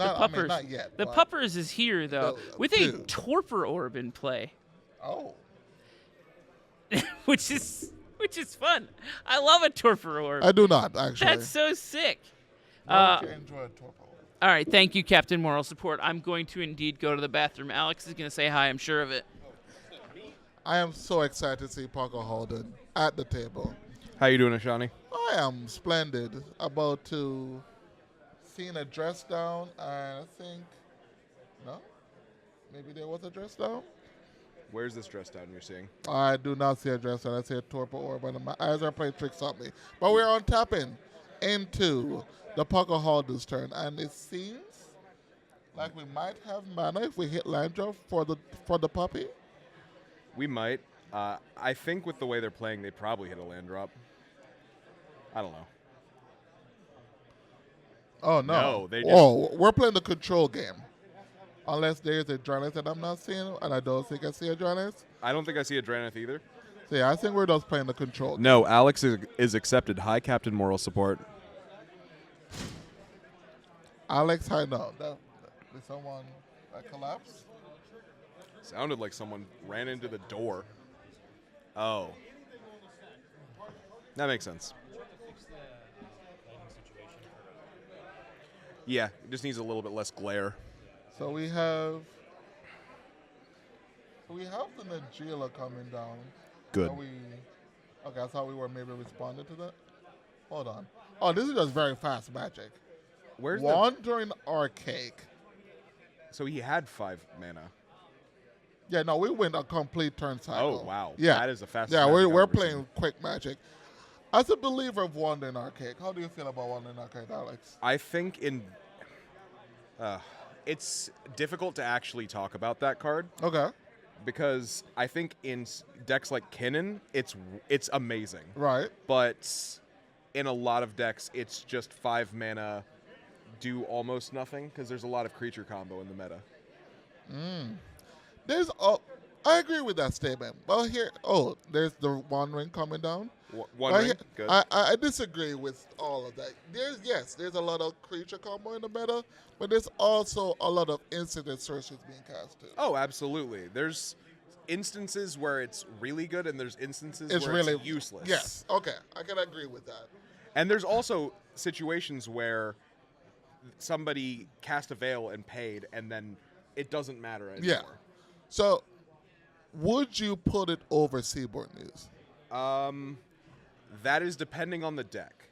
Not yet. The Puppers is here, though, with a Torpor Orb in play. Oh. which is fun. I love a Torpor Orb. I do not, actually. That's so sick. Why would you enjoy a Torpor Orb? All right, thank you, Captain Moral Support. I'm going to indeed go to the bathroom. Alex is going to say hi, I'm sure of it. I am so excited to see Parker Holden at the table. How you doing, Ashani? I am splendid. About to seeing a dress down, and I think, no? Maybe there was a dress down? Where's this dress down you're seeing? I do not see a dress down. I see a Torpor Orb, and my eyes are playing tricks on me. But we're on tapping into the Parker Holden's turn, and it seems like we might have mana if we hit land drop for the puppy. We might. I think with the way they're playing, they probably hit a land drop. I don't know. Oh, no. No, they just... Oh, we're playing the control game. Unless there's a Draneth that I'm not seeing, and I don't think I see a Draneth. I don't think I see a Draneth either. So yeah, I think we're just playing the control game. No, Alex is accepted. Hi, Captain Moral Support. Alex, I know. Did someone collapse? Sounded like someone ran into the door. Oh. That makes sense. Yeah, it just needs a little bit less glare. So we have the Najila coming down. Good. Okay, I thought we were maybe responding to that. Hold on. Oh, this is just very fast magic. Where's Wandering Archaic. So he had 5 mana. Yeah, no, we went a complete turn cycle. Oh, wow. Yeah. That is the fastest. Yeah, magic we're I've ever playing seen. quick magic. As a believer of Wandering Archaic, how do you feel about Wandering Archaic, Alex? I think it's difficult to actually talk about that card. Okay. Because I think in decks like Kinnan, it's amazing. Right. But in a lot of decks, it's just 5 mana, do almost nothing, because there's a lot of creature combo in the meta. I agree with that statement. Well, there's the Wandering coming down. Wandering? Good. I disagree with all of that. There's a lot of creature combo in the meta, but there's also a lot of instant sorceries being cast too. Oh, absolutely. There's instances where it's really good, and there's instances where really it's useless. Yes, okay. I can agree with that. And there's also situations where somebody cast a Veil and paid, and then it doesn't matter anymore. Yeah. So, would you put it over Seaborn News? That is depending on the deck.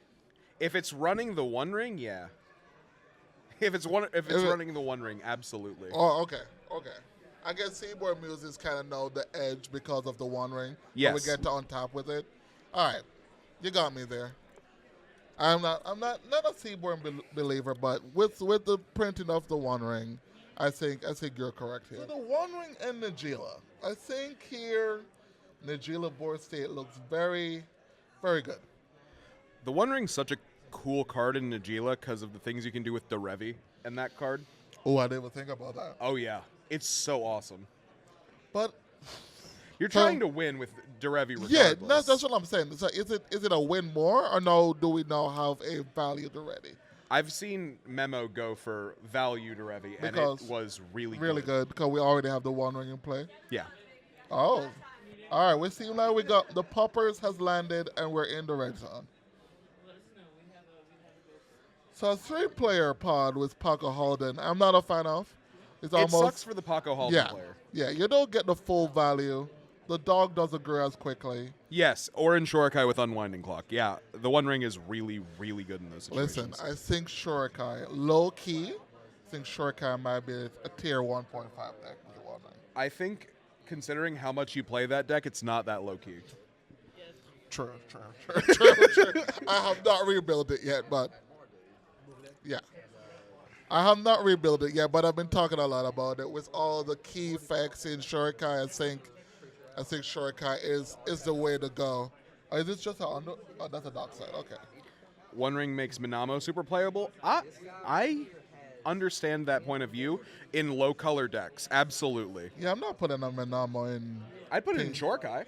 If it's running the One Ring, yeah. If it's running the One Ring, absolutely. Oh, okay. I guess Seaborn Muses kind of know the edge because of the One Ring. Yes. When we get to on top with it. All right, you got me there. I'm not a Seaborn believer, but with the printing of the One Ring, I think you're correct here. So the One Ring and Najila. I think here Najila board state looks very, very good. The One Ring's such a cool card in Najila because of the things you can do with Derevi and that card. Oh, I didn't even think about that. Oh, yeah. It's so awesome. But you're trying to win with Derevi regardless. Yeah, that's what I'm saying. So is it a win more, or no, do we now have a value already? I've seen Memo go for value Derevi, and it was really good because we already have the One Ring in play. Yeah. Oh. All right, we seem like we got the Poppers has landed, and we're in the red zone. So a 3-player pod with Paco Holden, I'm not a fan of. It sucks for the Paco Holden player. Yeah, you don't get the full value. The dog doesn't grow as quickly. Yes, or in Shorikai with Unwinding Clock. Yeah, the One Ring is really, really good in those situations. Listen, I think Shorikai, low-key, might be a tier 1.5 deck with the One Ring. I think, considering how much you play that deck, it's not that low-key. True. I have not rebuilt it yet, but yeah. I have not rebuilt it yet, but I've been talking a lot about it. With all the key effects in Shorikai, I think Shorikai is the way to go. Is this just that's a dark side. Okay. One Ring makes Minamo super playable. I understand that point of view in low color decks. Absolutely. Yeah, I'm not putting a Minamo in. I'd put it in Shorikai.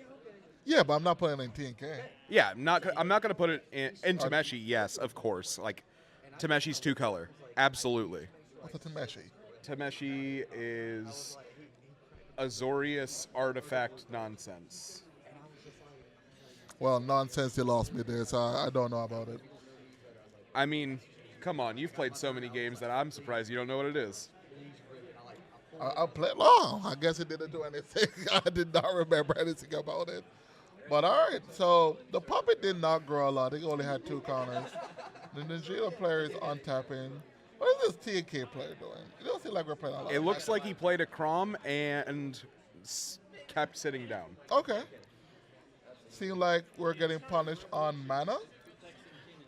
Yeah, but I'm not putting it in TNK. Yeah, I'm not going to put it in Tameshi. Yes, of course. Like Tameshi's 2-color. Absolutely. What's a Tameshi? Tameshi is Azorius artifact nonsense. Well, nonsense, you lost me there, so I don't know about it. I mean, come on, you've played so many games that I'm surprised you don't know what it is. I played long. I guess it didn't do anything. I did not remember anything about it. But all right, so the puppet did not grow a lot. He only had 2 counters. The Nigeria player is untapping. What is this TK player doing? It doesn't seem like we're playing a lot. It looks like he played a Crom and kept sitting down. Okay. Seems like we're getting punished on mana.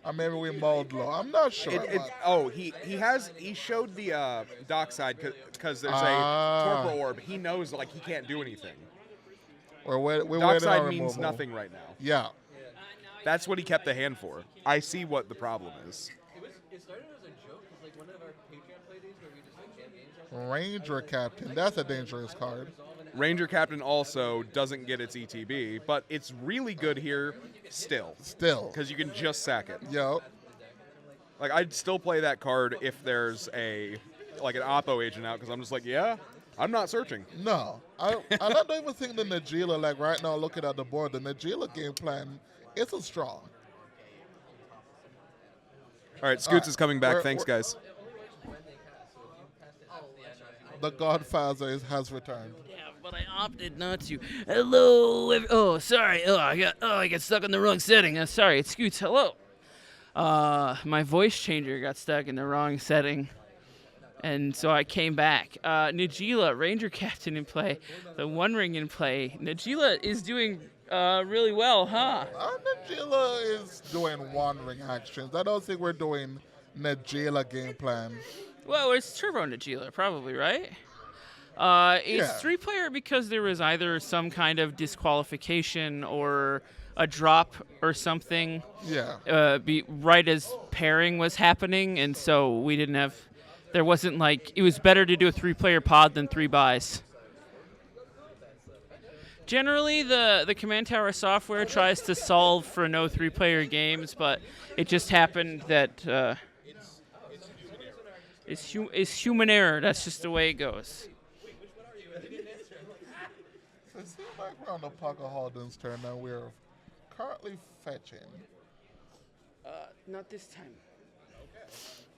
Or maybe we mowed low. I'm not sure. He showed the dockside because there's a torpor orb. He knows like he can't do anything. We're Dockside means nothing right now. Yeah. That's what he kept the hand for. I see what the problem is. It started as a joke because like one of our Patreon playdays where we just like jam games. Ranger Captain. That's a dangerous card. Ranger Captain also doesn't get its ETB, but it's really good here still. Because you can just sack it. Yep. Like, I'd still play that card if there's an Oppo agent out, because I'm just like, yeah, I'm not searching. No. I don't even think the Najila, like right now looking at the board, the Najila game plan isn't strong. All right, Scoots is coming back. Thanks, guys. The Godfather has returned. Yeah, but I opted not to. Hello. Sorry. I got stuck in the wrong setting. Sorry, it's Scoots. Hello. My voice changer got stuck in the wrong setting, and so I came back. Najila, Ranger Captain in play. The One Ring in play. Najila is doing really well, huh? Najila is doing One Ring actions. I don't think we're doing Najila game plan. Well, it's Turbo Najila, probably, right? It's 3-player because there was either some kind of disqualification or a drop or something. Yeah. Right as pairing was happening, and so we didn't have. There wasn't it was better to do a 3-player pod than 3 buys. Generally, the Command Tower software tries to solve for no 3-player games, but it just happened that. It's human error. That's just the way it goes. So it seems like we're on the Parker Halden's turn now. We're currently fetching. Not this time.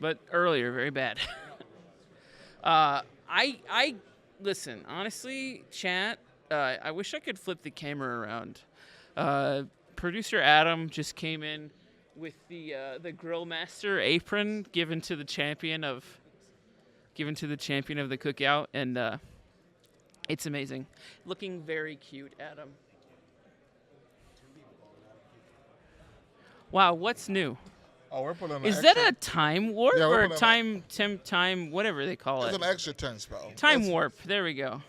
But earlier, very bad. I listen, honestly, chat, I wish I could flip the camera around. Producer Adam just came in with the Grill Master apron given to the champion of the Cookout, and it's amazing. Looking very cute, Adam. Wow, what's new? Oh, we're putting an Is extra, that a time warp Yeah, we're or putting time whatever they call it's it? an extra turn spell. Time warp. There we go.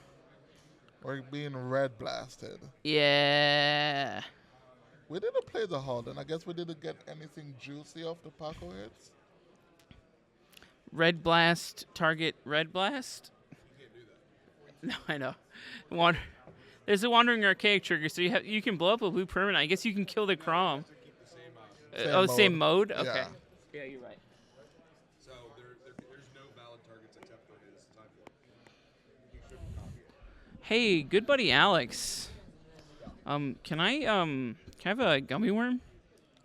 We're being red blasted. Yeah. We didn't play the Halden. I guess we didn't get anything juicy off the Paco hits. Red blast target. Red blast. No, I know. There's a wandering archaic trigger, so you can blow up a blue permanent. I guess you can kill the Crom. Same mode. Okay. Yeah. Yeah, you're right. So there's no valid targets except for his time warp. You shouldn't copy it. Hey, good buddy Alex. Can I have a gummy worm?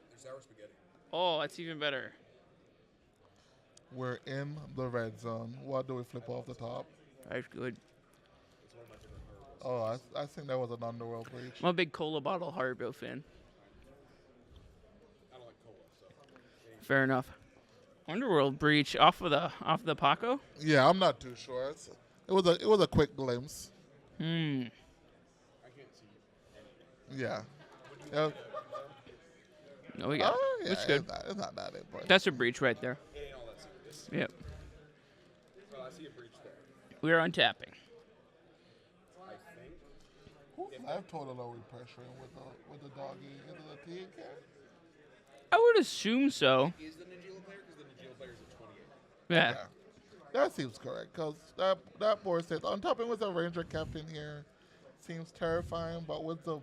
There's sour spaghetti. Oh, that's even better. We're in the red zone. What do we flip off the top? That's good. Oh, I think that was an Underworld Breach. I'm a big cola bottle Haribo fan. I don't like cola, so. Fair enough. Underworld Breach off the Paco? Yeah, I'm not too sure. It was a quick glimpse. Hmm. I can't see you. Yeah. No, we got it. Yeah, That's good. It's not that important. That's a breach right there. It ain't all that serious. Yep. Oh, I see a breach there. We're untapping. I think. Who's live total are we pressuring with the doggy? Is it a TK? I would assume so. Is the Najila player? Because the Najila player is at 28. Yeah. That seems correct, because that board says, on topping with a Ranger Captain here seems terrifying, but with the,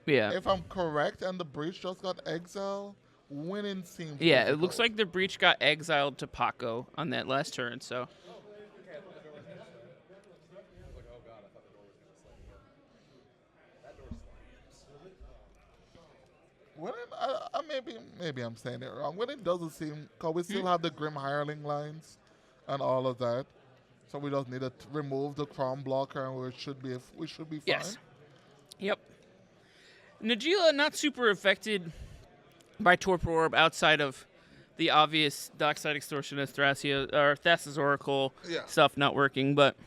Yeah. if I'm correct, and the breach just got exiled, winning seems Yeah, it difficult. looks like the breach got exiled to Paco on that last turn, so When it, maybe I'm saying it wrong. When it doesn't seem, cause we still have the Grim Hireling lines and all of that, so we just need to remove the Crom blocker, and we should be fine. Yes. Yep. Najila not super affected by Torpor Orb outside of the obvious Dockside Extortionist, Thassa's Oracle Yeah. stuff not working, but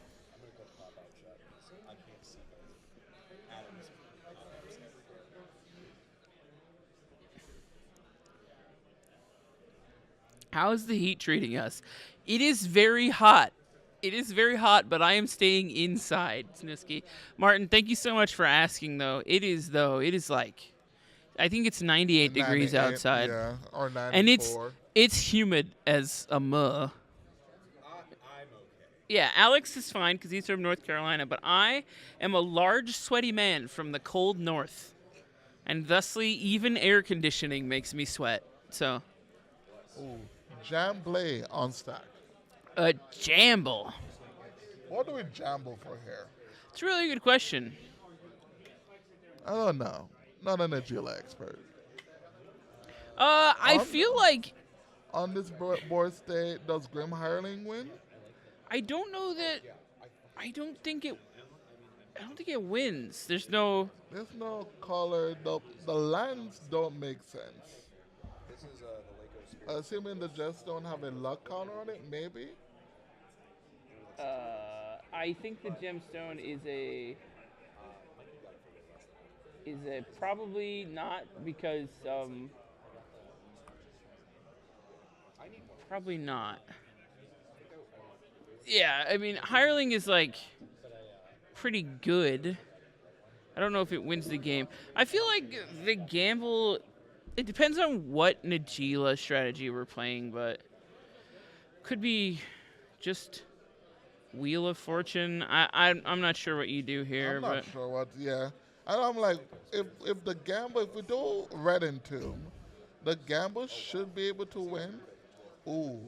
how is the heat treating us? It is very hot. It is very hot, but I am staying inside, Sniski. Martin, thank you so much for asking, though. It is like, I think it's 98 degrees 98, outside. Yeah, or 94. And it's humid as a muh. Yeah, Alex is fine because he's from North Carolina, but I am a large, sweaty man from the cold north. And thusly, even air conditioning makes me sweat. So, Ooh, Jamblay on stack. a jamble. What do we jamble for here? It's a really good question. I don't know. Not an Agila expert. I feel like On this board state, does Grim Hireling win? I don't know that. I don't think it wins. There's no. There's no color. The lands don't make sense. Assuming the Jets don't have a luck counter on it, maybe. I think the gemstone is a probably not because probably not. Yeah, I mean hireling is like pretty good. I don't know if it wins the game. I feel like the gamble. It depends on what Najila strategy we're playing, but could be just Wheel of Fortune. I'm not sure what you do here, I'm not but sure what. Yeah, and I'm like, if we do Red and Tomb, the gamble should be able to win. Ooh,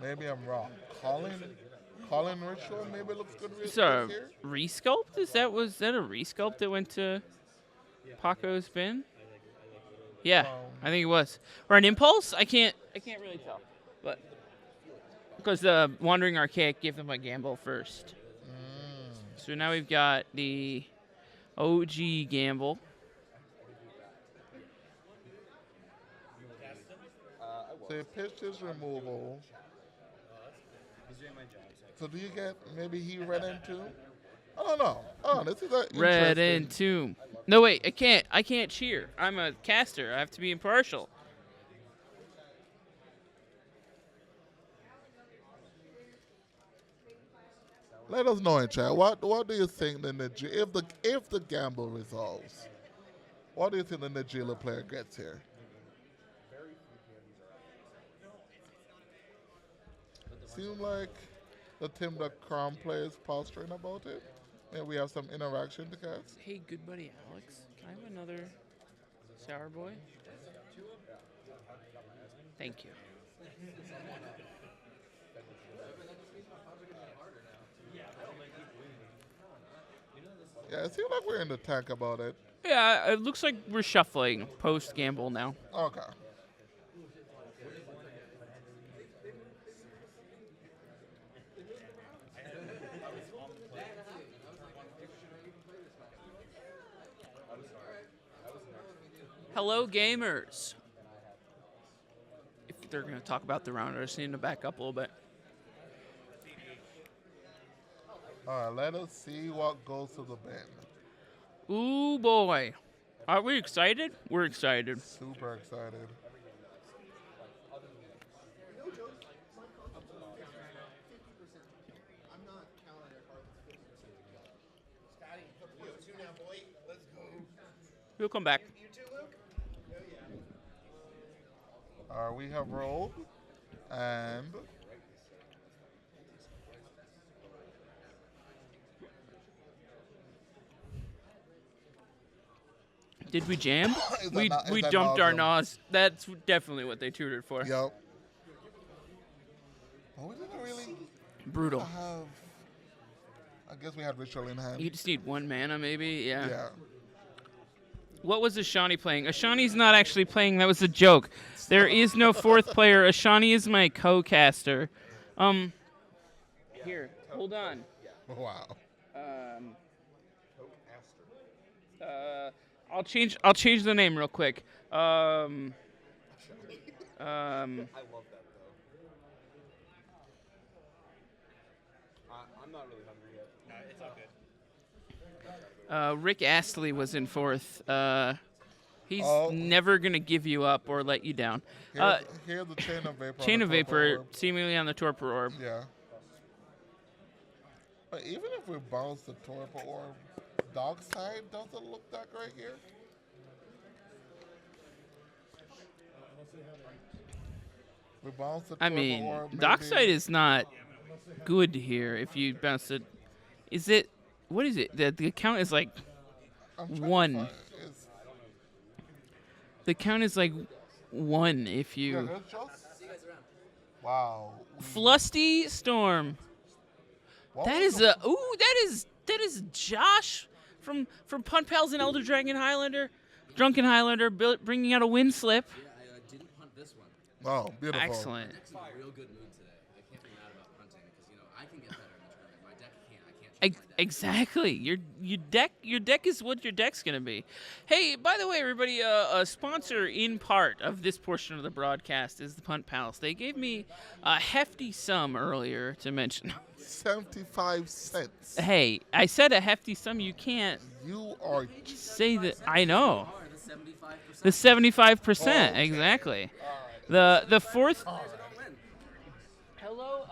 maybe I'm wrong. Culling Ritual maybe looks good so here. resculpt? Was that a resculpt that went to Paco's bin? Yeah, I think it was. Or an impulse? I can't really tell, but because the Wandering Archaic gave them a gamble first. So now we've got the OG gamble. So you pitched his removal. So do you get maybe he Red and Tomb? I don't know. Oh, this is a Red and Tomb. No, wait, I can't cheer. I'm a caster. I have to be impartial. Let us know in chat. What do you think if the gamble resolves? What do you think the Najila player gets here? Seems like the team that Crom plays posturing about it. Maybe we have some interaction to cast. Hey, good buddy Alex, can I have another sour boy? Thank you. Yeah, it seems like we're in the tank about it. Yeah, it looks like we're shuffling post gamble now. Okay. Hello, gamers. If they're going to talk about the round, I just need to back up a little bit. All right, let us see what goes to the bin. Ooh, boy. Are we excited? We're excited. Super excited. We'll come back. We have rolled, and Did we jam? Is we that we dumped our nausea? nos. That's definitely what they tutored for. Yep. But we didn't really Brutal. have. I guess we had ritual in hand. You just need one mana, maybe. Yeah. Yeah. What was Ashani playing? Ashani's not actually playing. That was a joke. There is no fourth player. Ashani is my co-caster. Here, hold on. Wow. I'll change the name real quick. I love that though. I'm not really hungry yet. No, it's all good. Rick Astley was in fourth. He's Oh. never gonna give you up or let you down. Here's the chain of vapor. Chain on of the torpor vapor, orb. seemingly on the torpor orb. Yeah. But even if we bounce the torpor orb, dark side doesn't look that great here. We bounce the I torpor mean, orb. Dockside maybe- is not good here. If you bounce it, is it? What is it? The count is like I'm trying to one. find- it's- the count is like one. If Yeah, you it's just. Wow. Flusty Storm. What That was is the- that is Josh from Punt Pals and Elder Dragon Highlander, Drunken Highlander, bringing out a wind slip. Yeah, I didn't punt this one. Oh, beautiful. Excellent. I'm in a real good mood today. I can't be mad about punting because I can get better in the tournament. My deck can't. I can't change my deck. Exactly. Your deck is what your deck's gonna be. Hey, by the way, everybody, a sponsor in part of this portion of the broadcast is the Punt Pals. They gave me a hefty sum earlier to mention. 75 cents. Hey, I said a hefty sum. You can't You are. say that. I know. Or the 75%. The 75%, Okay. exactly. The fourth. Players are gonna win. Hello,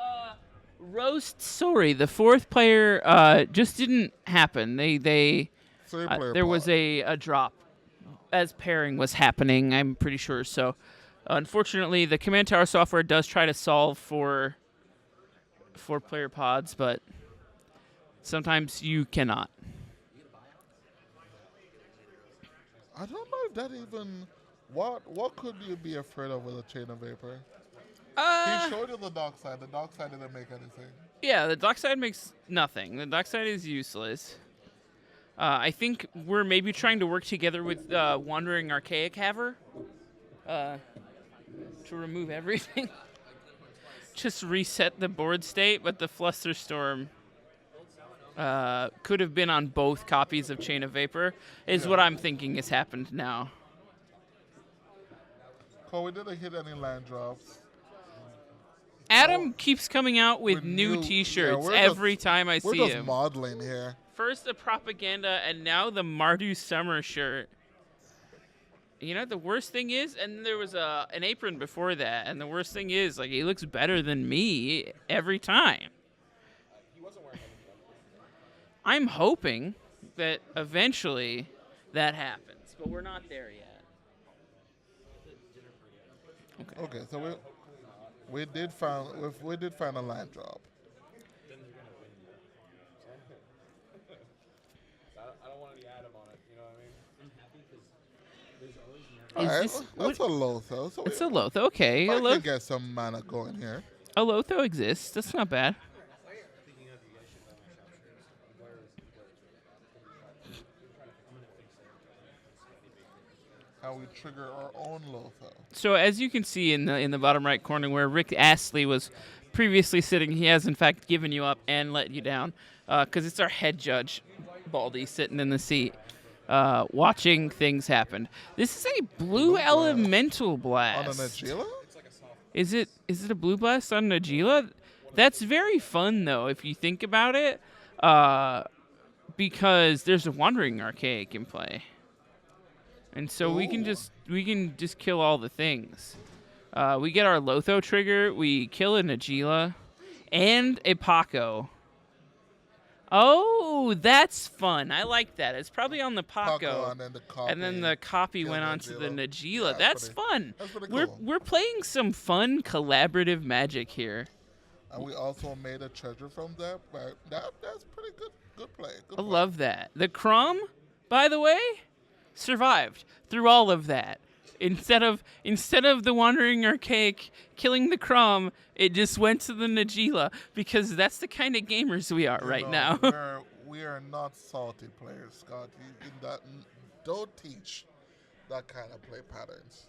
Roast. Sorry, the fourth player just didn't happen. Three-player There was pod. a drop as pairing was happening. I'm pretty sure. So, unfortunately, the Command Tower software does try to solve for four-player pods, but sometimes you cannot. I don't know if that even. What could you be afraid of with a chain of vapor? He showed you the dark side. The dark side didn't make anything. Yeah, the dockside makes nothing. The dockside is useless. I think we're maybe trying to work together with Wandering Archaic Haver to remove everything. Just reset the board state, but the Flusterstorm could have been on both copies of Chain of Vapor, is what I'm thinking has happened now. Cole, we didn't hit any land drops. Adam keeps coming out with With new new- T-shirts yeah, we're every just- time I We're see just him. modeling here. First the propaganda, and now the Mardu summer shirt. You know, the worst thing is, and there was an apron before that, and the worst thing is, like, he looks better than me every time. I'm hoping that eventually that happens, but we're not there yet. Okay, so we did find a land drop. I don't want any Adam on it. You know what I mean? All Is right, this that's a Lotho. So It's a Lotho, okay. I can get some mana going here. A Lotho exists. That's not bad. How we trigger our own Lotho. So as you can see in the bottom right corner where Rick Astley was previously sitting, he has in fact given you up and let you down because it's our head judge, Baldy, sitting in the seat watching things happen. This is a blue elemental blast. On an Agila? Is it a blue blast on Najila? That's very fun though if you think about it, because there's a Wandering Archaic in play. And so we can just kill all the things. We get our Lotho trigger, we kill a Najila, and a Paco. Oh, that's fun. I like that. It's probably on the Paco. And then the copy. And then the copy kill went the onto the Najila. Najila. Yeah, That's pretty- fun. that's pretty cool. We're playing some fun collaborative Magic here. And we also made a treasure from that. But that's pretty good play. Good I play. love that. The Crom, by the way, survived through all of that. Instead of the Wandering Archaic killing the Crom, it just went to the Najila because that's the kind of gamers we are right now. We are not salty players, Scott. don't teach that kind of play patterns.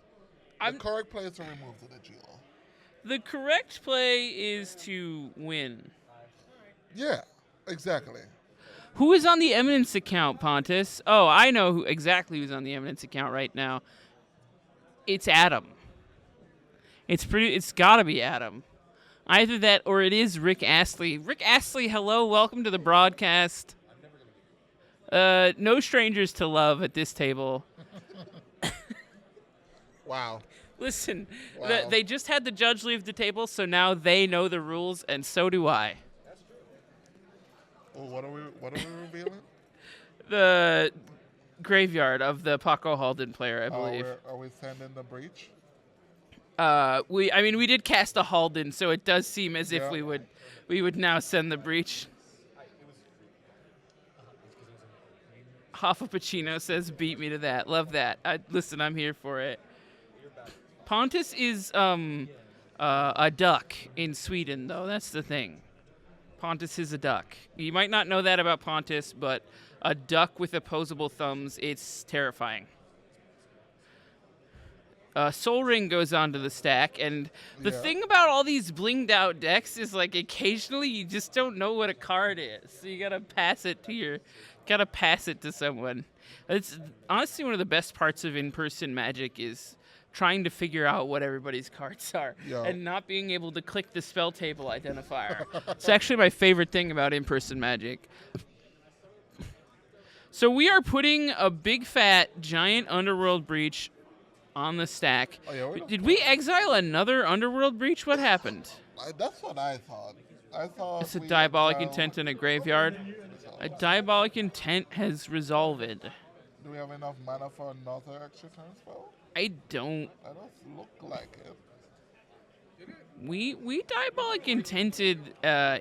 I'm- The correct play is to remove the Geo. The correct play is to win. Yeah, exactly. Who is on the Eminence account, Pontus? Oh, I know exactly who's on the Eminence account right now. It's Adam. It's gotta be Adam. Either that or it is Rick Astley. Rick Astley, hello, welcome to the broadcast. No strangers to love at this table. Wow. Listen, Wow. they just had the judge leave the table, so now they know the rules, and so do I. Oh, what are we revealing? The graveyard of the Paco Halden player, I believe. Are we sending the breach? We did cast a Halden, so it does seem as if Yeah. we would now send the breach. Hoffa Pacino says, "Beat me to that." Love that. Listen, I'm here for it. Pontus is a duck in Sweden, though. That's the thing. Pontus is a duck. You might not know that about Pontus, but a duck with opposable thumbs, it's terrifying. Soul Ring goes onto the stack, and the Yeah. thing about all these blinged out decks is like occasionally you just don't know what a card is, so you gotta pass it to someone. It's honestly one of the best parts of in-person Magic is trying to figure out what everybody's cards are Yeah. and not being able to click the spell table identifier. It's actually my favorite thing about in-person Magic. So we are putting a big fat giant Underworld Breach on the stack. Oh, yeah, Did we exile another Underworld Breach? What happened? That's what I thought. It's a Diabolic Intent in a graveyard. A Diabolic Intent has resolved. Do we have enough mana for another extra turn spell? I don't. That does look like it. We Diabolic Intented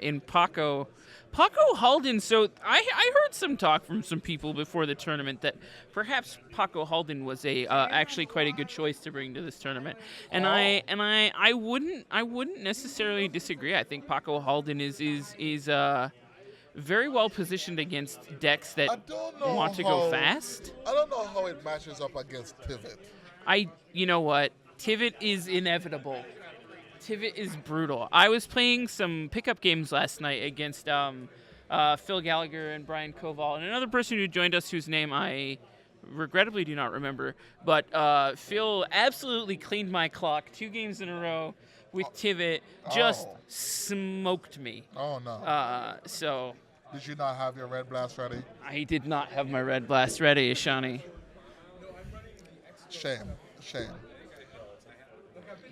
in Paco Halden. So I heard some talk from some people before the tournament that perhaps Paco Halden was a actually quite a good choice to bring to this tournament, and I wouldn't necessarily disagree. I think Paco Halden is very well positioned against decks I that don't know want to go fast. I don't know how it matches up against Pivot. You know what? Tivit is inevitable. Tivit is brutal. I was playing some pickup games last night against Phil Gallagher and Brian Koval, and another person who joined us whose name I regrettably do not remember. But Phil absolutely cleaned my clock 2 games in a row with Tivit. Just Oh. smoked me. Oh no. So Did you not have your red blast ready? I did not have my red blast ready, Ashani. Shame.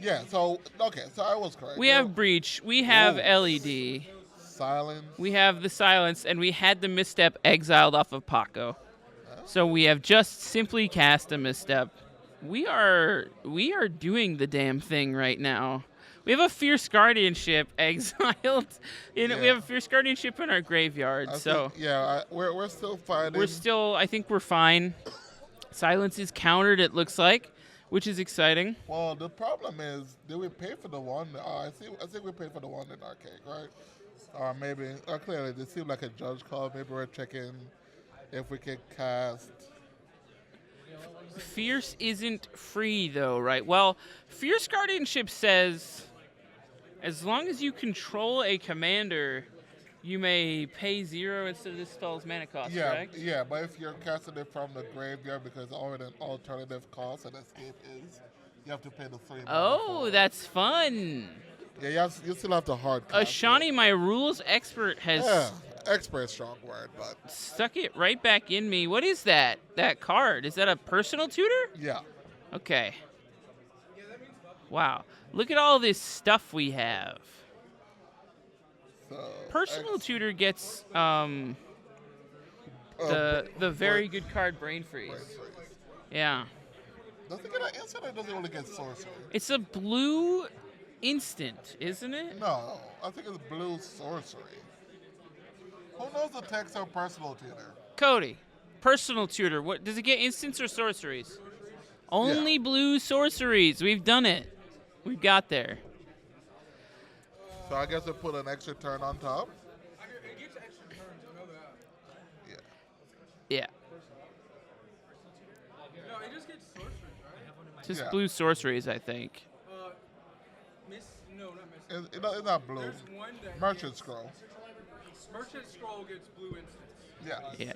Yeah, so I was correct. We have Breach. We have LED. Silence. We have the Silence, and we had the Misstep exiled off of Paco. So we have just simply cast a Misstep. We are doing the damn thing right now. We have a Fierce Guardianship exiled. We have a Fierce Guardianship in our graveyard. We're still fighting. I think we're fine. Silence is countered, it looks like, which is exciting. Well, the problem is, did we pay for the one? I think we paid for the one in archaic, right? Or maybe clearly this seemed like a judge call. Maybe we're checking if we can cast. Fierce isn't free though, right? Well, Fierce Guardianship says as long as you control a commander, you may pay 0 instead of this spell's mana cost, correct? Yeah, but if you're casting it from the graveyard because already an alternative cost and escape is, you have to pay the 3 mana. Oh, that's fun. Yeah, you still have to hard cast. Ashani, my rules expert, has expert strong word, but stuck it right back in me. What is that? That card? Is that a personal tutor? yeah. Okay. Wow. Look at all this stuff we have. So, Personal tutor gets the very good card Brain Freeze. Yeah. Does it get an instant or does it only get sorcery? It's a blue instant, isn't it? No, I think it's blue sorcery. Who knows the text of personal tutor? Cody, personal tutor. What does it get? Instants or sorceries? Only blue sorceries. We've done it. We've got there. So I guess we put an extra turn on top. Yeah. it just gets sorceries, right? Just Yeah. blue sorceries, I think. No, not Miss. It's not blue. There's one that Merchant gets, Scroll. Merchant Scroll gets blue instants. Yeah. Yeah.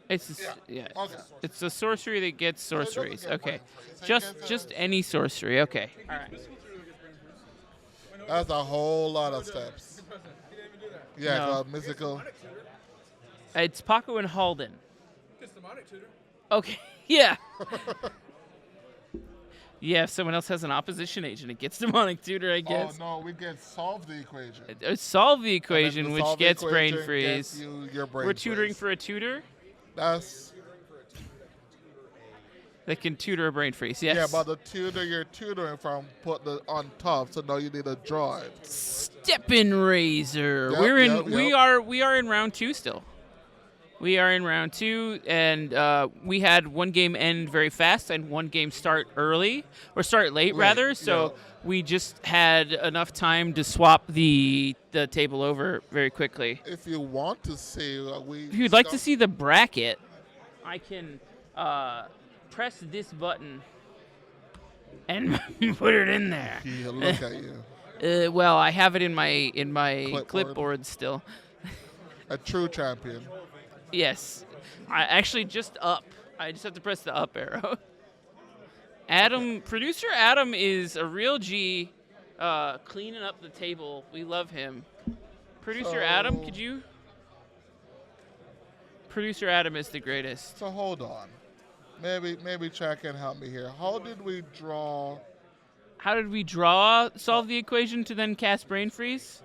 It's yeah. Okay. It's a sorcery that gets sorceries. get Okay. brain freeze. It Just gets, any sorcery. Okay. All right. That's a whole lot of steps. He didn't even do that. Yeah, No. mystical. It's Paco and Halden. Gets demonic tutor. Okay. Yeah. Yeah, if someone else has an opposition agent, it gets demonic tutor, I Oh guess. no, we get solve the equation. Solve the And then equation, the which solve the gets brain equation freeze. gets you your brain We're tutoring freeze. for a tutor That's that can tutor a brain freeze. Yes. yeah, but the tutor you're tutoring from put the on top, so now you need to draw it. Steppin' Razor. Yep, We're in. yep, We yep. are in round 2 still. We are in round 2, and we had one game end very fast and one game start early or start late rather. So yeah. we just had enough time to swap the table over very quickly. If you want to see, If you'd like to see the bracket, I can press this button and put it in there. Yeah, look at you, Well, I have it in my Clipboard. clipboard still. a true champion. Yes. I actually just up. I just have to press the up arrow. Producer Adam is a real G, cleaning up the table. We love him. Producer Adam, could you? Producer Adam is the greatest. So hold on, maybe Chad can help me here. How did we draw? How did we solve the equation to then cast Brain Freeze?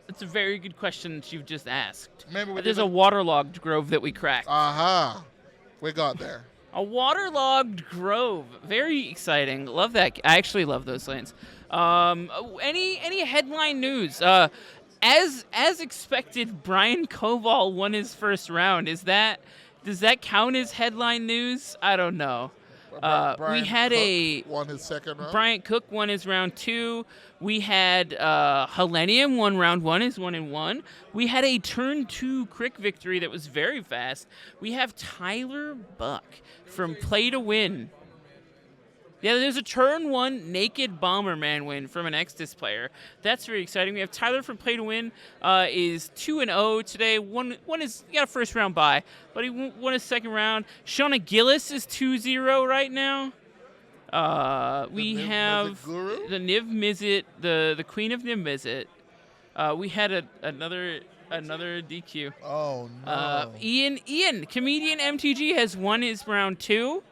It's a very good question that you've just asked. Maybe we There's did a waterlogged grove that we cracked. Aha, we got there. A waterlogged grove. Very exciting. Love that. I actually love those lands. Any headline news? As expected, Brian Koval won his first round. Does that count as headline news? I don't know. Brian We had Cook won his second round. Bryant Cook won his round 2. We had Hellenium won round 1, is 1-1. We had a turn 2 Crick victory that was very fast. We have Tyler Buck from Play to Win. Yeah, there's a turn 1 naked Bomberman win from an Exodus player. That's very exciting. We have Tyler from Play to Win is 2-0 today. One is he got a first round bye, but he won his second round. Shauna Gillis is 2-0 right now. We Niv have Mizzet Guru? the Niv Mizzet, the Queen of Niv Mizzet. We had another DQ. Oh no. Ian, comedian MTG has won his round 2.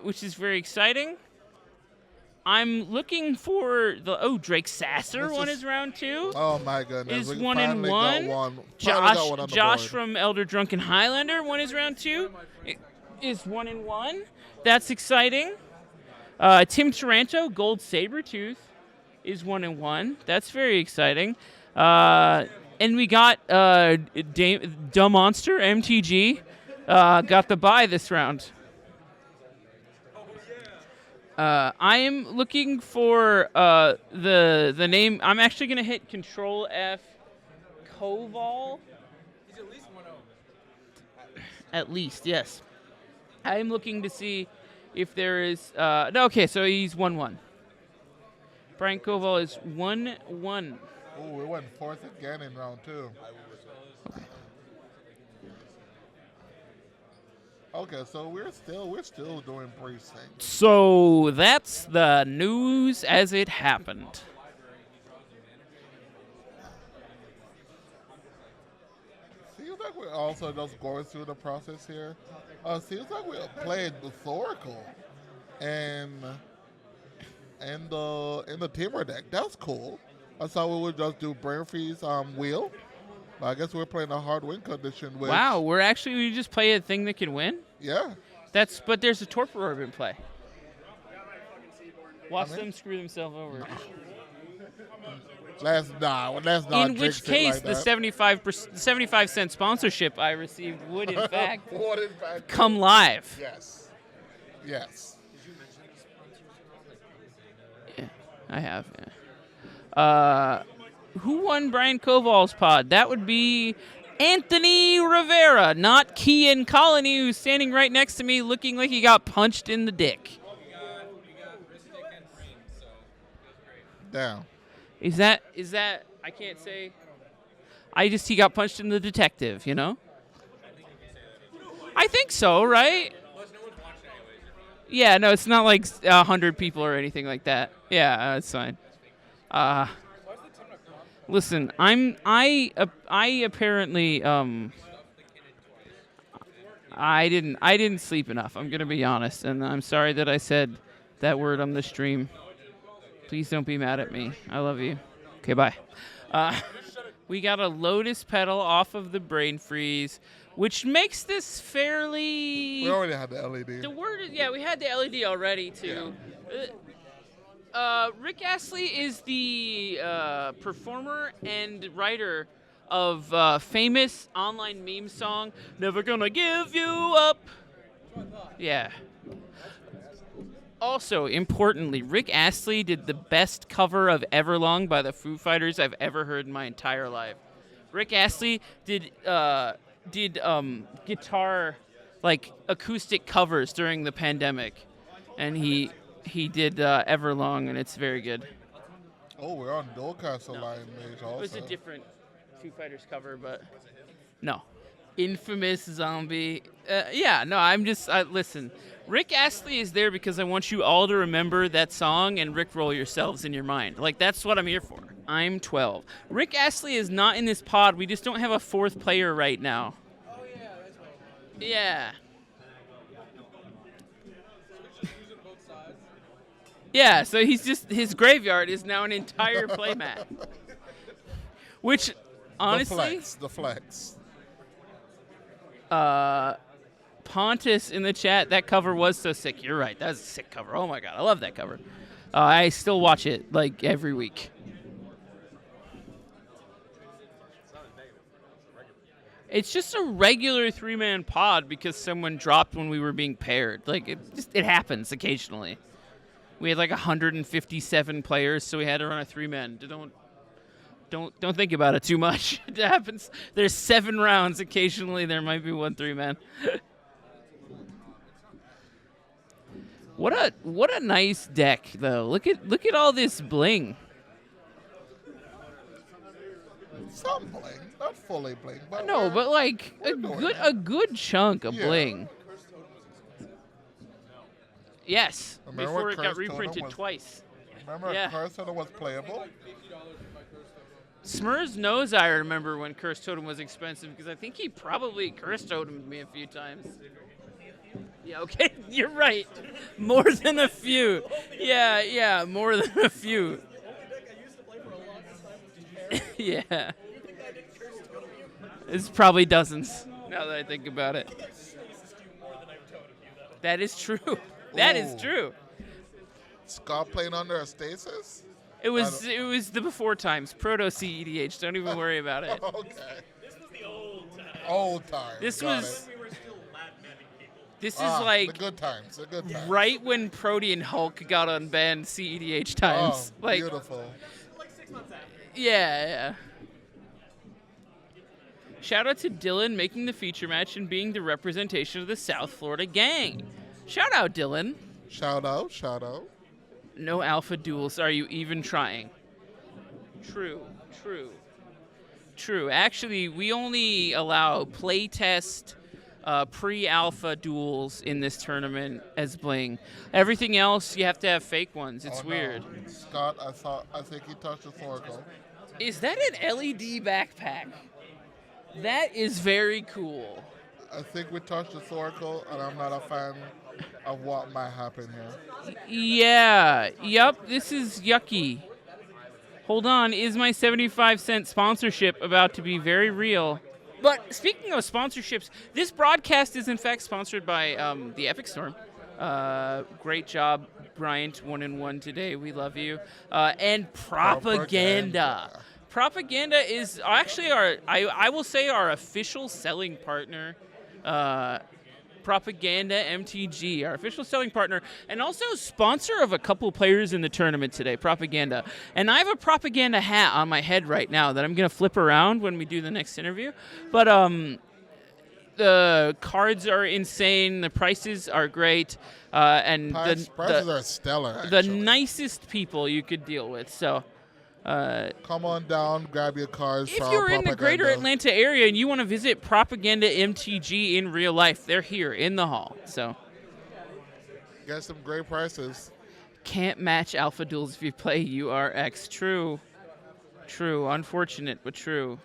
Which is very exciting. I'm looking for Drake Sasser This won is- his round 2. Oh my goodness. Is We 1-1. finally got one. Finally got one on the Josh board. from Elder Drunken Highlander won his round 2. Is 1-1. That's exciting. Tim Taranto, Gold Sabretooth, is 1-1. That's very exciting. And we got Dumb Monster MTG got the bye this round. I am looking for the name. I'm actually going to hit Control F. Koval. He's at least 1-0. At least, yes. I am looking to see if there is. No, okay, so he's 1-1. Brian Koval is 1-1. Oh, we went fourth again in round 2. Okay, so we're still doing briefs things. So that's the news as it happened. Seems like we're also just going through the process here. Seems like we played Authorical and in the Timber deck. That's cool. I thought we would just do Brain Freeze Wheel. But I guess we're playing a hard win condition. Which, Wow, we just play a thing that can win? Yeah. But there's a Torpor Orb in play. Watch them screw themselves over. Let's not In which jinx it case, like the that. 75-cent sponsorship I received would, in fact, Would in fact come live. Yes. Yes. Yeah, I have. Yeah. Who won Brian Koval's pod? That would be Anthony Rivera, not Kian Colony, who's standing right next to me looking like he got punched in the dick. We got wrist, dick, and brain, so feels great. Damn. Is that, I can't say. He got punched in the detective, you know? I think so, right? Plus, no one's watching anyways. Yeah, no, it's not like 100 people or anything like that. Yeah, that's fine. Why is the team not calm? Listen, I apparently I didn't sleep enough. I'm gonna be honest, and I'm sorry that I said that word on the stream. Please don't be mad at me. I love you. Okay, bye. We got a Lotus Petal off of the Brain Freeze, which makes this fairly. We already had the LED. The word is, yeah, we had the LED already too. Rick Astley is the performer and writer of famous online meme song "Never Gonna Give You Up." Yeah. Also, importantly, Rick Astley did the best cover of Everlong by the Foo Fighters I've ever heard in my entire life. Rick Astley did guitar, like acoustic covers during the pandemic, and he did Everlong, and it's very good. Oh, we're on Dualcastle line page also. It was a different Foo Fighters cover, but no. Infamous Zombie. Listen. Rick Astley is there because I want you all to remember that song and Rickroll yourselves in your mind. Like, that's what I'm here for. I'm 12. Rick Astley is not in this pod. We just don't have a fourth player right now. Oh, yeah, that's right. Yeah. Using both sides. Yeah, so his graveyard is now an entire playmat. Which, honestly... The flex. Pontus in the chat, that cover was so sick. You're right. That was a sick cover. Oh my god, I love that cover. I still watch it like every week. It's just a regular 3-man pod because someone dropped when we were being paired. Like it happens occasionally. We had like 157 players, so we had to run a 3-man. Don't think about it too much. It happens. There's 7 rounds. Occasionally there might be 1 3-man. What a nice deck though. Look at all this bling. Some bling, not fully bling, but No, but like a good chunk of Yeah. bling. Yes, Remember before when it got Curse Totem reprinted was- twice. Remember Yeah. Curse Totem was playable? Smurs knows I remember when Curse Totem was expensive because I think he probably Curse Totemed me a few times. Yeah, okay, you're right. More than a few. Yeah, more than a few. Yeah. It's probably dozens, now that I think about it. That is true. That is Ooh. true. Scott playing under a stasis? It was the before times. Proto CEDH. Don't even worry about it. Okay. Old times. This Got was. it. This is The like good times. The good times. right when Protean Hulk got unbanned CEDH times. Oh, Like, beautiful. yeah. Shout out to Dylan making the feature match and being the representation of the South Florida gang. Shout out, Dylan. Shout out. No alpha duels. Are you even trying? True. Actually, we only allow playtest pre-alpha duels in this tournament as bling. Everything else, you have to have fake ones. It's Oh, no. weird. Scott, I think he touched the Thorkel. Is that an LED backpack? That is very cool. I think we touched the Thorkel, and I'm not a fan of what might happen here. Yeah. Yup. This is yucky. Hold on. Is my 75-cent sponsorship about to be very real? But speaking of sponsorships, this broadcast is in fact sponsored by the Epic Storm. Great job, Bryant. 1-1 today. We love you. And Propaganda. Propaganda is actually I will say our official selling partner Propaganda MTG, our official selling partner, and also sponsor of a couple players in the tournament today, Propaganda. And I have a Propaganda hat on my head right now that I'm going to flip around when we do the next interview. But the cards are insane. The prices are great. And Prices are stellar, the actually. nicest people you could deal with. So Come on down, grab your cards. if from you're in the greater Propaganda. Atlanta area and you want to visit Propaganda MTG in real life, they're here in the hall. So Get some great prices. can't match Alpha Duels if you play URX. True. True. Unfortunate, but true.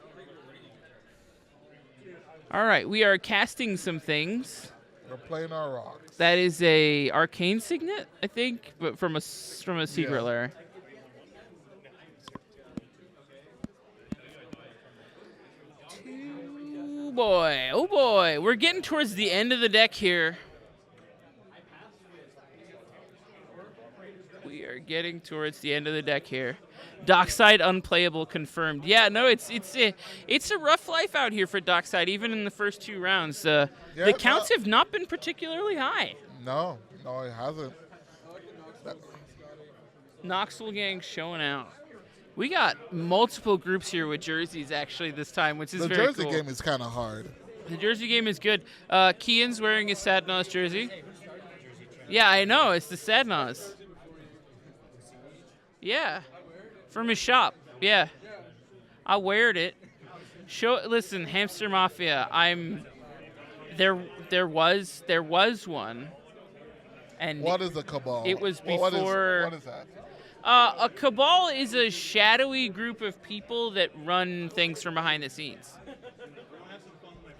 All right, we are casting some things. We're playing our rocks. That is a arcane signet, I think, but from a secret Yeah. lair. Oh boy, we're getting towards the end of the deck here. We are getting towards the end of the deck here. Dockside unplayable confirmed. Yeah, no, it's a rough life out here for Dockside, even in the first 2 rounds. The counts have not been particularly high. No, it hasn't. Knoxville gang showing out. We got multiple groups here with jerseys actually this time, which is The very Jersey cool. game is kind of hard. The jersey game is good. Kian's wearing his Sadnaz jersey. Yeah, I know. It's the Sadnaz. Yeah. From his shop. Yeah. I weared it. Listen, Hamster Mafia, there was one. And What is a cabal? It was What before- is that? a cabal is a shadowy group of people that run things from behind the scenes.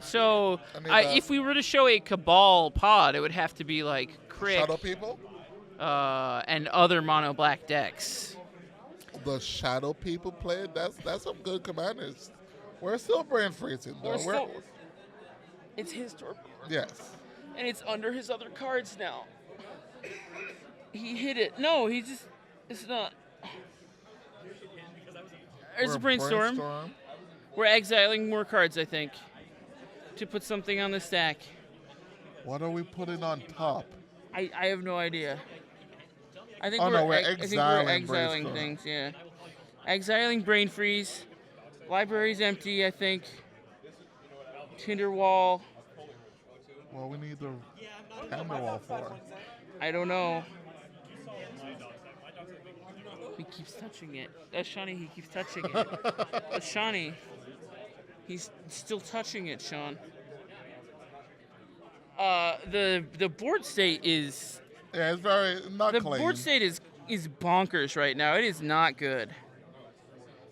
So, I mean, if we were to show a cabal pod, it would have to be like Crick Shadow people? and other mono black decks. The shadow people play? That's some good commanders. We're still brain freezing though. It's his torpedo, Yes. and it's under his other cards now. He hit it. No, it's not. There's a brainstorm. We're exiling more cards, I think, to put something on the stack. What are we putting on top? I have no idea. I think Oh, no, we're I think exiling we're exiling Brainstorm. things, yeah. Exiling Brain Freeze. Library's empty, I think. Tinderwall. Well, we need the camera wall for. I don't know. He keeps touching it. That's Shawnee, he keeps touching it. That's Shawnee. He's still touching it, Sean. The board state is Yeah, it's very not the clean. board state is bonkers right now. It is not good.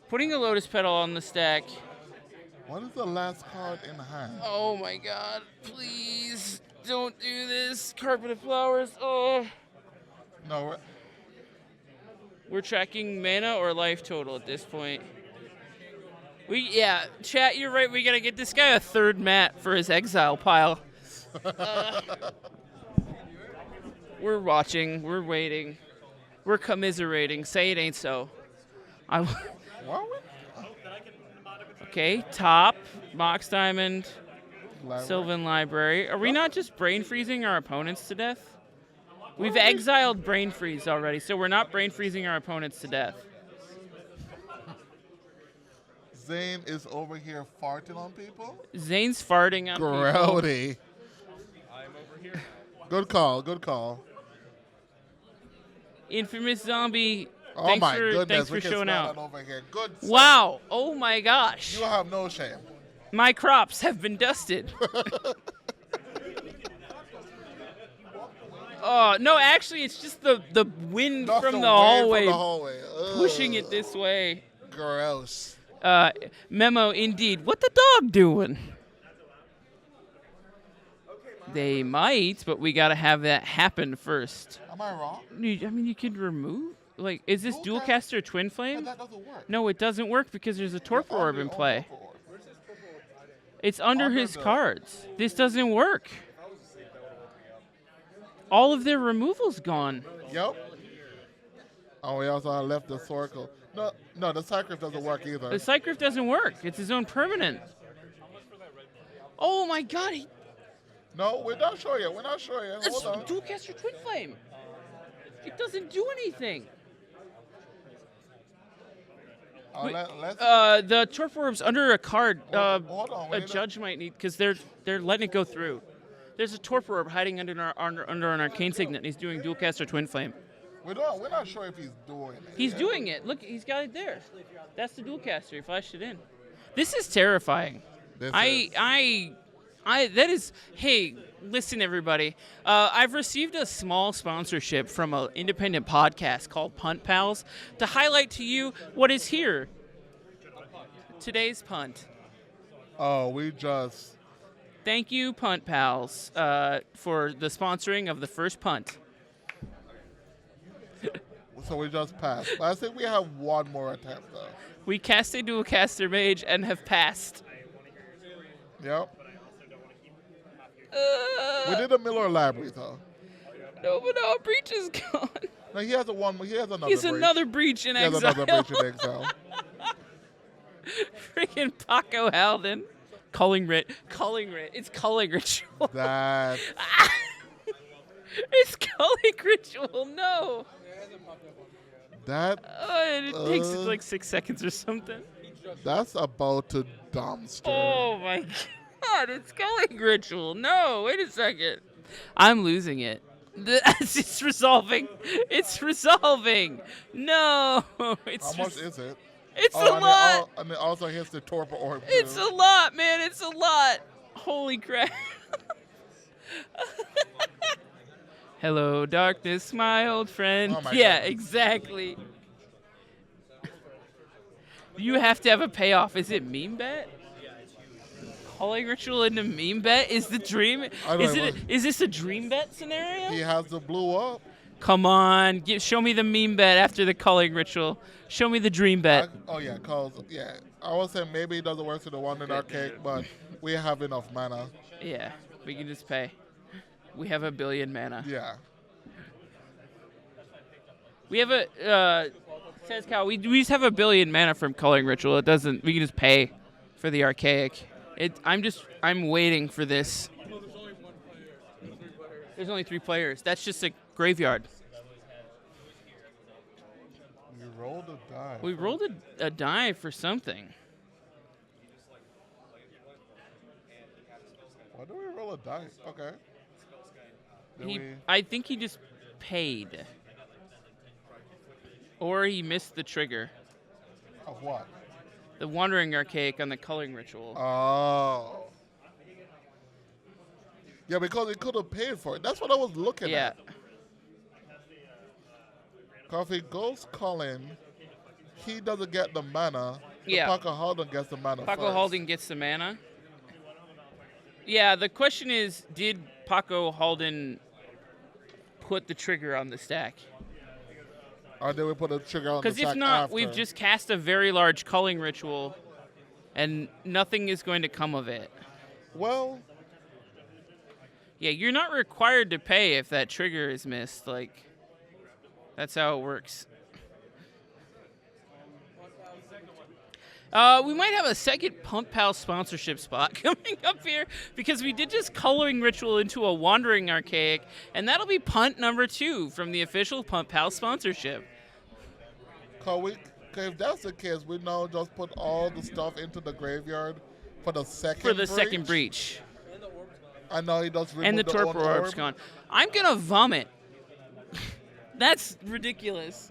Putting a Lotus Petal on the stack. What is the last card in hand? Oh my god, please don't do this. Carpet of Flowers. Oh. No, We're tracking mana or life total at this point. Chat, you're right. We gotta get this guy a third mat for his exile pile. We're watching. We're waiting. We're commiserating. Say it ain't so. Okay, top, Mox Diamond, Sylvan Library. Are we not just brain freezing our opponents to death? We've exiled Brain Freeze already, so we're not brain freezing our opponents to death. Zane is over here farting on people. Zane's farting on people. Grody. Good call. Infamous Zombie, Oh thanks my for goodness, we can showing smell out. that over here. Good. Wow, oh my gosh. You have no shame. My crops have been dusted. Oh, no, actually, it's just the wind Not from the wind hallway Ugh. pushing it this way. Gross. Memo, indeed. What the dog doing? They might, but we gotta have that happen first. Am I wrong? You could remove. Like, is this dual caster Twin But Flame? that doesn't work. No, it doesn't work because there's a Torpor Orb in Oh, play. Torpor Orb. It's under Under his the- cards. This doesn't work. All of their removal's gone. Yep. Oh, we also left the circle. No, the Cycryph doesn't work either. The Cycryph doesn't work. It's his own permanent. Oh my god, No, we're not sure yet. We're not sure yet. It's Hold on. Dualcaster Twin Flame. It doesn't do anything. Let's. The Torpor Orb's under a card. Hold on. A judge might need because they're letting it go through. There's a Torpor Orb hiding under an Arcane Signet, and he's doing Dualcaster Twin Flame. We're not sure if he's doing it. He's yet. doing it. Look, he's got it there. That's the Dualcaster. He flashed it in. This is terrifying. That is. Hey, listen, everybody. I've received a small sponsorship from an independent podcast called Punt Pals to highlight to you what is here. Today's punt. Oh, we just. Thank you, Punt Pals, for the sponsoring of the first punt. So we just passed. But I think we have one more attempt, though. We cast a Dualcaster Mage and have passed. Yep. We did a Miller Library, though. No, but our breach is gone. No, he has another He's breach. another breach in He has exile. another breach in exile. Freaking Paco Halden. Culling Writ. It's Culling Ritual. That. It's Culling Ritual. No. That. It takes like 6 seconds or something. That's about to dumpster. Oh my god, it's Culling Ritual. No, wait a second. I'm losing it. It's resolving. It's resolving. No. It's How much is it? It's a lot. And it also hits the Torpor Orb, too. It's a lot, man. It's a lot. Holy crap. Hello, darkness, my old friend. Oh my yeah, goodness. exactly. You have to have a payoff. Is it meme bet? Culling Ritual into meme bet is the dream. Is this a dream bet scenario? He has the blue up. Come on, show me the meme bet after the Culling Ritual. Show me the dream bet. I was saying maybe it doesn't work with the one in archaic, but we have enough mana. Yeah, we can just pay. We have 1 billion mana. Yeah. We have says Cal, we just have 1 billion mana from Culling Ritual. It doesn't, we can just pay for the archaic. I'm waiting for this. There's only 3 players. That's just a graveyard. We rolled a die. We rolled a die for something. Why do we roll a dice? Okay. I think he just paid. Or he missed the trigger. Of what? The Wandering Archaic on the Culling Ritual. Oh. Yeah, because he could have paid for it. That's what I was looking at. Because if he goes Culling, he doesn't get the mana. Paco Halden gets the mana Paco Halden gets the mana. Yeah, the question is, did Paco Halden put the trigger on the stack? Or did we put a trigger on the stack? Because if not, after? we've just cast a very large Culling Ritual, and nothing is going to come of it. Well... Yeah, you're not required to pay if that trigger is missed. Like, that's how it works. We might have a second Pump Pal sponsorship spot coming up here because we did just Culling Ritual into a Wandering Archaic, and that'll be punt number 2 from the official Pump Pal sponsorship. If that's the case, we now just put all the stuff into the graveyard for the second breach. Second breach. I know he does remove and the Torpor Orb's gone. I'm going to vomit. That's ridiculous.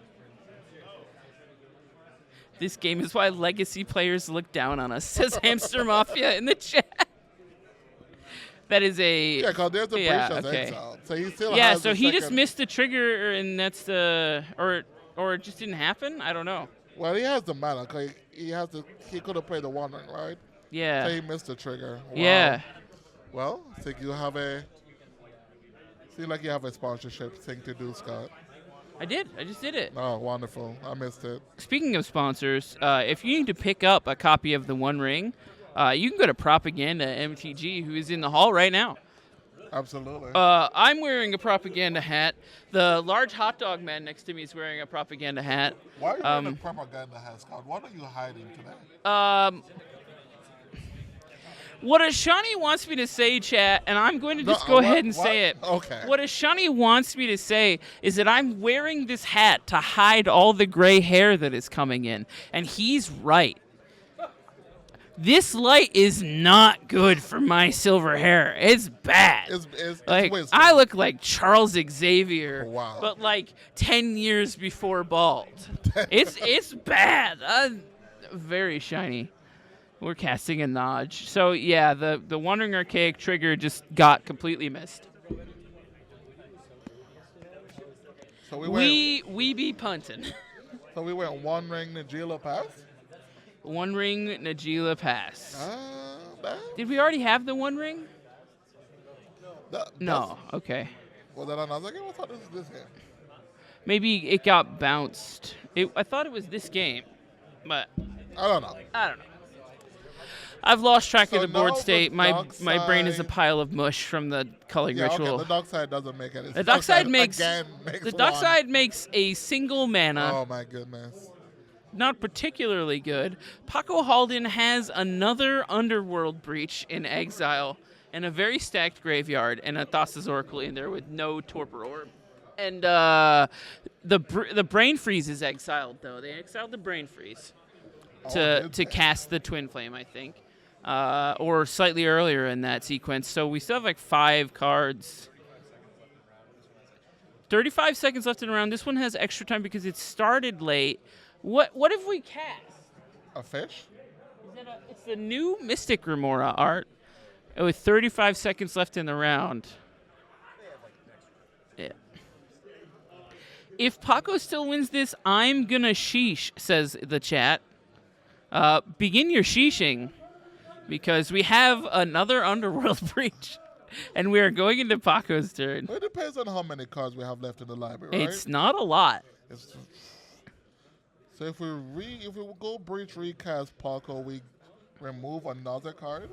This game is why legacy players look down on us, says Hamster Mafia in the chat. That is a... Yeah, because there's a breach that's exiled. So he still has so he just second... missed the trigger, and that's the... Or it just didn't happen? I don't know. Well, he has the mana, because he could have played the Wandering, right? Yeah. So he missed the trigger. Wow. Yeah. Well, I think you have seems like you have a sponsorship thing to do, Scott. I did. I just did it. Oh, wonderful. I missed it. Speaking of sponsors, if you need to pick up a copy of The One Ring, you can go to Propaganda MTG, who is in the hall right now. Absolutely. I'm wearing a propaganda hat. The large hot dog man next to me is wearing a propaganda hat. Why are you wearing a propaganda hat, Scott? What are you hiding today? What Ashani wants me to say, chat, and I'm going to No, just go ahead and say it. Okay. What Ashani wants me to say is that I'm wearing this hat to hide all the gray hair that is coming in. And he's right. This light is not good for my silver hair. It's bad. It's Like, wisdom. I look like Charles Xavier, Wow. but like 10 years before bald. It's bad. Very shiny. We're casting a Nodge. So yeah, the Wandering Archaic trigger just got completely missed. So We be punting. we went one ring Najila pass. One ring Najila pass. That, Did we already have the one ring? No. Okay. Was that another game? I thought this was this game. Maybe it got bounced. I thought it was this game, but I don't know. I don't know. I've lost track So of the board now the state. My brain is a dark pile of mush from the culling Yeah, ritual. okay. The dark side doesn't make it. The dark side makes again the dark one. side makes a single mana, Oh my goodness. not particularly good. Paco Halden has another Underworld Breach in exile and a very stacked graveyard and a Thassa's Oracle in there with no Torpor Orb. And the Brain Freeze is exiled though. They exiled the Brain Freeze to cast the Twin Flame, I think. Or slightly earlier in that sequence. So we still have like 5 cards. 35 seconds left in the round. This one has extra time because it started late. What if we cast? A fish? It's the new Mystic Remora art with 35 seconds left in the round. Yeah. If Paco still wins this, I'm gonna sheesh, says the chat. Begin your sheeshing. Because we have another Underworld Breach, and we are going into Paco's turn. Well, it depends on how many cards we have left in the library, right? It's not a lot. So if we go breach recast Paco, we remove another card.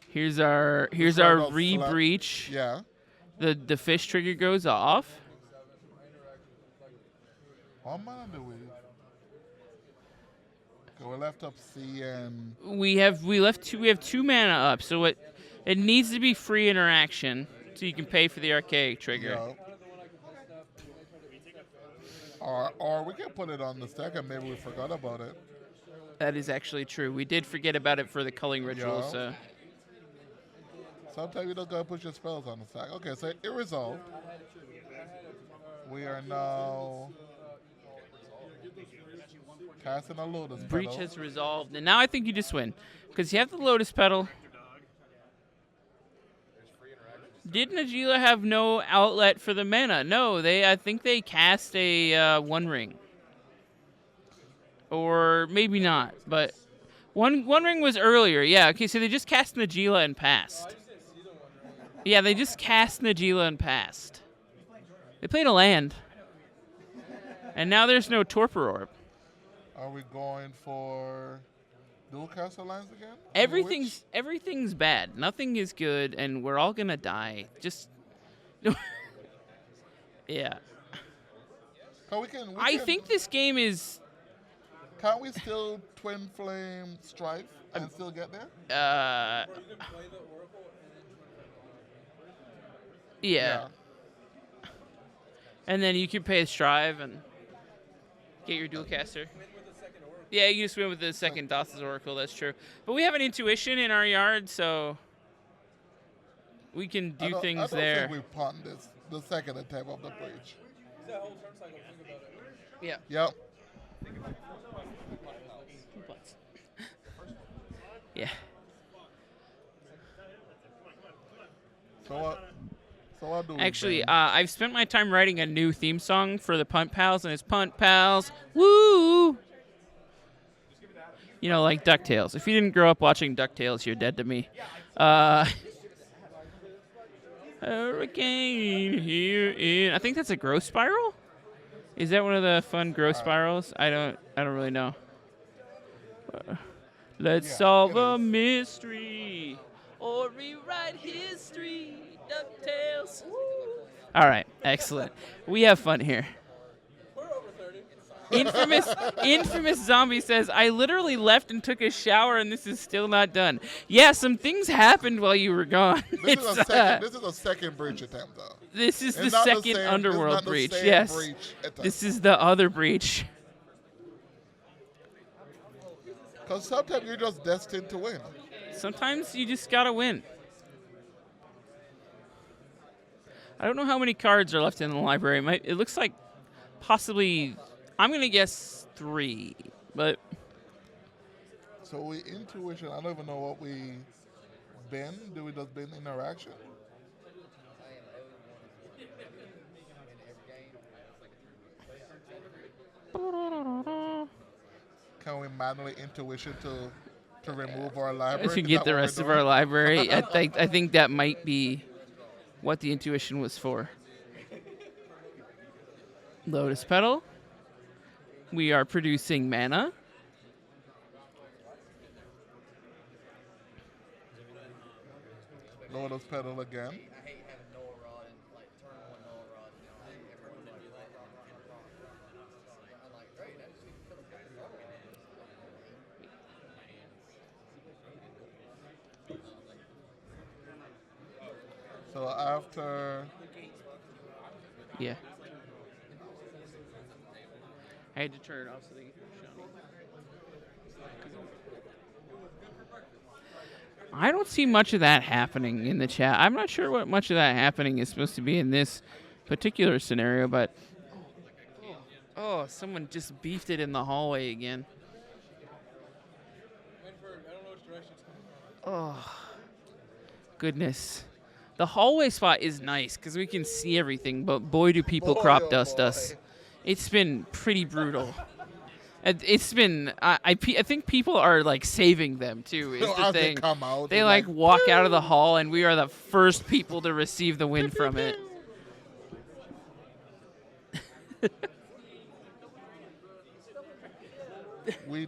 Here's our Sort of re-breach. Yeah. The fish trigger goes off. How mana do we? Okay, we left up C and We have 2 mana up, so it needs to be free interaction, so you can pay for the archaic trigger. yeah. Or we can put it on the second. Maybe we forgot about it. That is actually true. We did forget about it for the culling ritual, Yeah. so Sometimes you don't gotta put your spells on the stack. Okay, so it resolved. We are now casting a Lotus Breach Petal. has resolved, and now I think you just win because you have the Lotus Petal. Did Najila have no outlet for the mana? No, I think they cast a One Ring, or maybe not. But one Ring was earlier. Yeah. Okay. So they just cast Najila and passed. Yeah, they just cast Najila and passed. They played a land, and now there's no Torpor Orb. Are we going for dual castle lines again? Everything's bad. Nothing is good, and we're all gonna die. Just yeah. We can, I think this game is Can't we still twin flame strife and still get there? Yeah. And then you can pay a strive and get your dual caster. Yeah, you just win with the second Thassa's Oracle, that's true. But we have an intuition in our yard, so we can do things I don't there. think we punt this, the second attempt of the breach. Yeah. Yep. Yeah. So what do we Actually, bring? I've spent my time writing a new theme song for the Punt Pals, and it's Punt Pals. Woo! You know, like DuckTales. If you didn't grow up watching DuckTales, you're dead to me. Hurricane here in... I think that's a growth spiral? Is that one of the fun growth spirals? I don't really know. Let's solve a mystery or rewrite history. DuckTales. All right, excellent. We have fun here. Infamous Zombie says, I literally left and took a shower and this is still not done. Yeah, some things happened while you were gone. This is a second breach attempt, though. This is the It's not the second same- it's Underworld not the Breach. same Yes. breach attempt. This is the other breach. Because sometimes you're just destined to win. Sometimes you just gotta win. I don't know how many cards are left in the library. It looks like possibly, I'm gonna guess 3, but So we intuition. I don't even know what we bin. Do we just bin interaction? Can we manually intuition to remove our library? to Is get that the what we're rest of doing? our library, I think that might be what the intuition was for. Lotus Petal. We are producing mana. Lotus pedal again. So after Yeah. I had to turn it off so they can show me. I don't see much of that happening in the chat. I'm not sure what much of that happening is supposed to be in this particular scenario, but oh, someone just beefed it in the hallway again. Oh, goodness. The hallway spot is nice because we can see everything, but boy, do people Boy, crop oh dust boy. us. It's been pretty brutal. It's been, I think people are like saving them too, is the as they thing. come out, They they're like walk out of the hall and we are the first people to receive the win from it. We're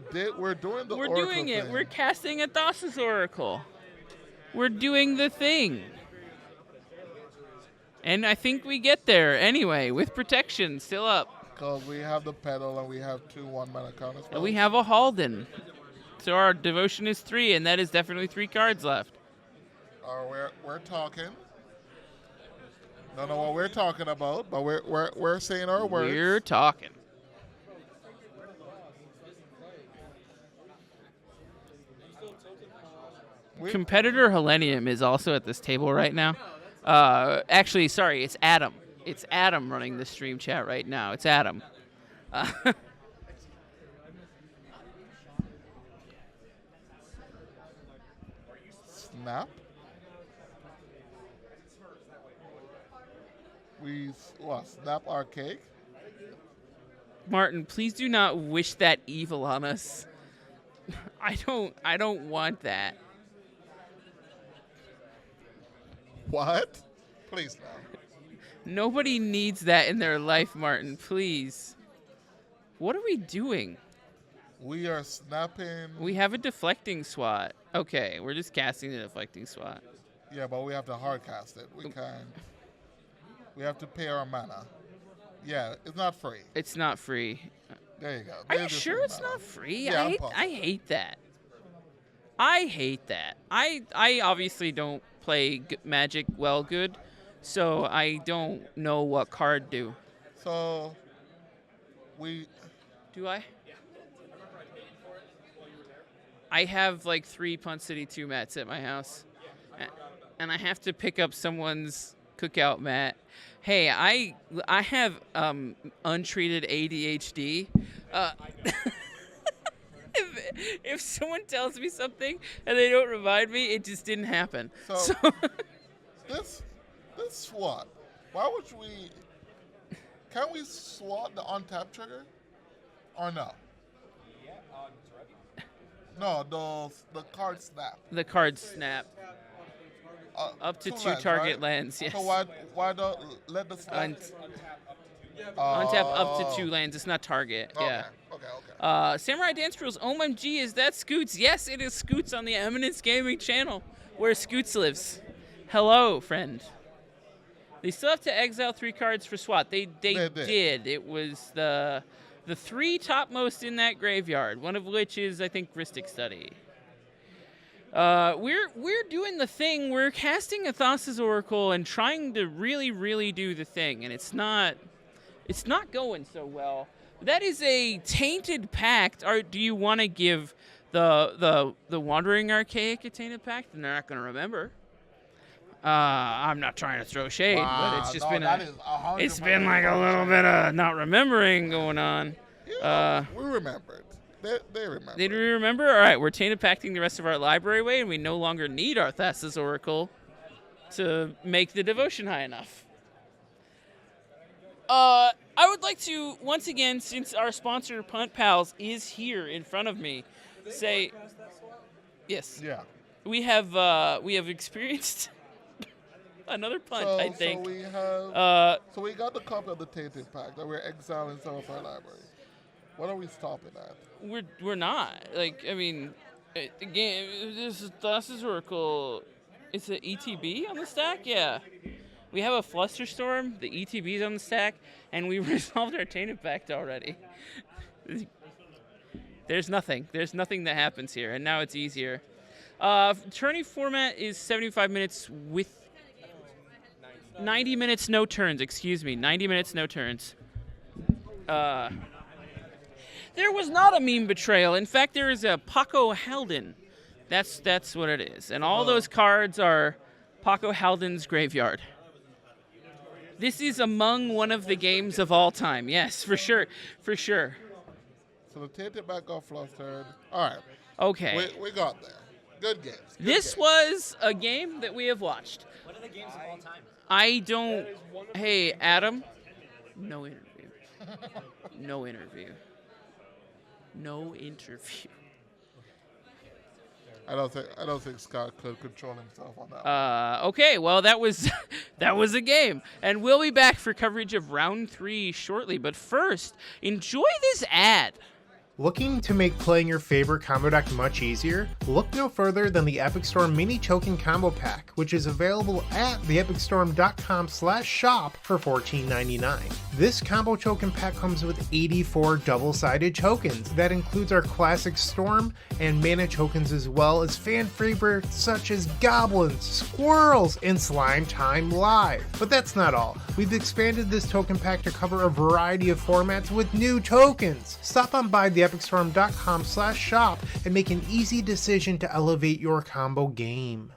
doing the We're Oracle doing it. thing. We're casting a Thassa's Oracle. We're doing the thing. And I think we get there anyway, with protection still up. Because we have the pedal and we have 2 1-mana counters. And we have a Halden. So our devotion is 3, and that is definitely 3 cards left. We're talking. Don't know what we're talking about, but we're saying our words. We're talking. Competitor Hellenium is also at this table right now. Actually, sorry, it's Adam. It's Adam running the stream chat right now. It's Adam. Snap. Snap archaic. Martin, please do not wish that evil on us. I don't want that. What? Please no. Nobody needs that in their life, Martin, please. What are we doing? We are snapping. We have a deflecting SWAT. Okay, we're just casting the deflecting SWAT. Yeah, but we have to hard cast it. We have to pay our mana. Yeah, it's not free. It's not free. There you go. Are you There's your sure free it's mana. not free? Yeah, I'm I positive. hate that. I hate that. I obviously don't play Magic well good, so I don't know what card do. So, Do I? I have like 3 Punt City 2 mats at my house, and I have to pick up someone's Cookout mat. Hey, I have untreated ADHD. If someone tells me something and they don't remind me, it just didn't happen. So- this SWAT. Why would we? Can we SWAT the untap trigger, or no? No, the card snap. The card snap. Up to 2 lands, target right? lands, yes. So why don't let the snap? Untap up to 2 lands. It's not target. Yeah. Okay. Samurai Dance Rules. OMG, is that Scoots? Yes, it is Scoots on the Eminence Gaming channel, where Scoots lives. Hello, friend. They still have to exile 3 cards for SWAT. They did. did. It was the the 3 topmost in that graveyard, one of which is, I think, Rhystic Study. We're doing the thing. We're casting a Thassa's Oracle and trying to really, really do the thing, and it's not going so well. That is a tainted pact. Do you want to give the Wandering Archaic a tainted pact? And they're not going to remember. I'm not trying to throw shade, but it's just it's been like a little bit of not remembering going on. We remembered. They remember. Did we remember? All right, we're tainted pacting the rest of our library away, and we no longer need our Thassa's Oracle to make the devotion high enough. I would like to, once again, since our sponsor, Punt Pals, is here in front of me, say... Yes. Yeah. We have experienced another punt, I think. So we got the copy of the Tainted Pact that we're exiling some of our library. What are we stopping at? We're not. Like, I mean, again, this is Thassa's Oracle. It's an ETB on the stack? Yeah. We have a Flusterstorm, the ETB's on the stack, and we resolved our Tainted Pact already. There's nothing. There's nothing that happens here, and now it's easier. Tourney format is 75 minutes with 90 minutes no turns, 90 minutes no turns. There was not a meme betrayal. In fact, there is a Paco Halden. That's what it is. And all those cards are Paco Halden's graveyard. This is among one of the games of all time. Yes, for sure. For sure. So the Tainted Pact got flustered. All right. Okay. We got there. Good games. This was a game that we have watched. What are the games of all time? I don't... Hey, Adam. No interview. No interview. No interview. I don't think Scott could control himself on that. Okay, well that was a game, and we'll be back for coverage of round 3 shortly. But first, enjoy this ad. Looking to make playing your favorite combo deck much easier? Look no further than the Epic Storm Mini Token Combo Pack, which is available at theepicstorm.com/shop for $14.99. This combo token pack comes with 84 double-sided tokens. That includes our classic Storm and mana tokens, as well as fan favorites such as Goblins, Squirrels, and Slime Time Live. But that's not all. We've expanded this token pack to cover a variety of formats with new tokens. Stop on by theepicstorm.com/shop and make an easy decision to elevate your combo game.